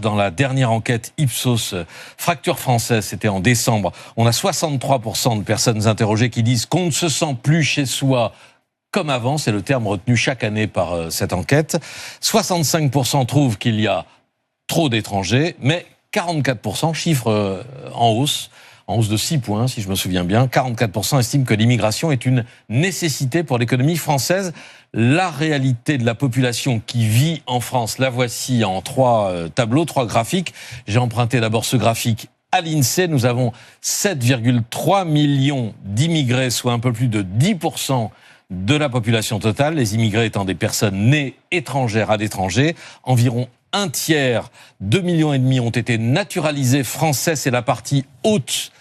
Dans la dernière enquête Ipsos Fracture Française, c'était en décembre, on a 63% de personnes interrogées qui disent qu'on ne se sent plus chez soi comme avant. C'est le terme retenu chaque année par cette enquête. 65% trouvent qu'il y a trop d'étrangers, mais 44%, chiffre en hausse de 6 points, si je me souviens bien. 44% estiment que l'immigration est une nécessité pour l'économie française. La réalité de la population qui vit en France, la voici en 3 tableaux, 3 graphiques. J'ai emprunté d'abord ce graphique à l'INSEE. Nous avons 7,3 millions d'immigrés, soit un peu plus de 10% de la population totale. Les immigrés étant des personnes nées étrangères à l'étranger. Environ un tiers, 2,5 millions ont été naturalisés français. C'est la partie haute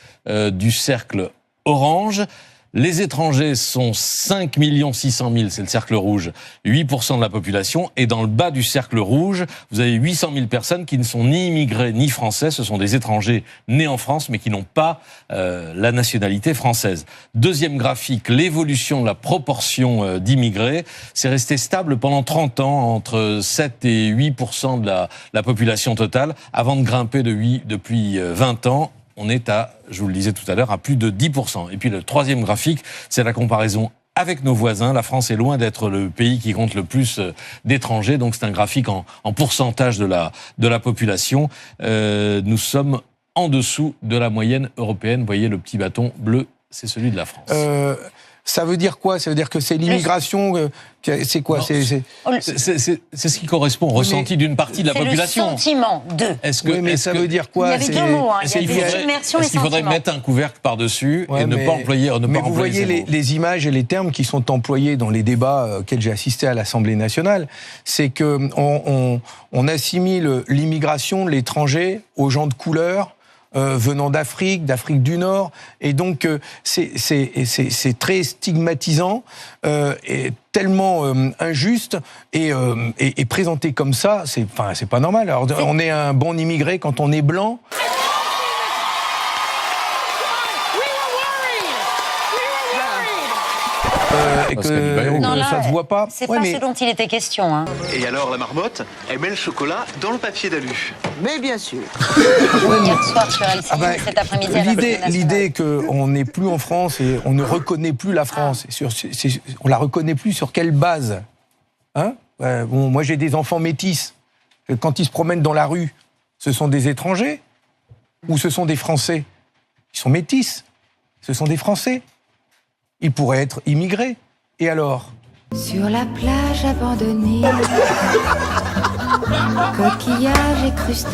du cercle orange. Les étrangers sont 5 600 000, c'est le cercle rouge, 8% de la population. Et dans le bas du cercle rouge, vous avez 800 000 personnes qui ne sont ni immigrés ni français. Ce sont des étrangers nés en France, mais qui n'ont pas la nationalité française. Deuxième graphique, l'évolution de la proportion d'immigrés. C'est resté stable pendant 30 ans, entre 7 et 8% de la population totale, avant de grimper depuis 20 ans. On est à, je vous le disais tout à l'heure, à plus de 10%. Et puis le troisième graphique, c'est la comparaison avec nos voisins. La France est loin d'être le pays qui compte le plus d'étrangers. Donc c'est un graphique en pourcentage de la population. Nous sommes en dessous de la moyenne européenne. Vous voyez le petit bâton bleu, c'est celui de la France. Ça veut dire quoi? Ça veut dire que c'est l'immigration. C'est quoi? C'est ce qui correspond au ressenti d'une partie de la population. C'est le sentiment de. Mais ça veut dire quoi? Il y avait deux mots. Il y avait l'immersion et Est-ce qu'il faudrait mettre un couvercle par-dessus et ne pas employer Mais vous voyez les images et les termes qui sont employés dans les débats auxquels j'ai assisté à l'Assemblée nationale. C'est que on assimile l'immigration, l'étranger, aux gens de couleur, venant d'Afrique du Nord, et donc c'est très stigmatisant et tellement injuste et présenté comme ça, c'est pas normal. Alors on est un bon immigré quand on est blanc. Et que ça se voit pas. C'est pas ce dont il était question. Hein. Et alors la marmotte, elle met le chocolat dans le papier d'alu. Mais bien sûr. Hier soir sur LCI, cet après-midi à l'Assemblée nationale. L'idée qu'on n'est plus en France et on ne reconnaît plus la France, on la reconnaît plus sur quelle base, hein? Bon, moi j'ai des enfants métis. Quand ils se promènent dans la rue, ce sont des étrangers ou ce sont des Français? Ils sont métis. Ce sont des Français. Ils pourraient être immigrés. Et alors? Sur la plage abandonnée, coquillages et crustacés.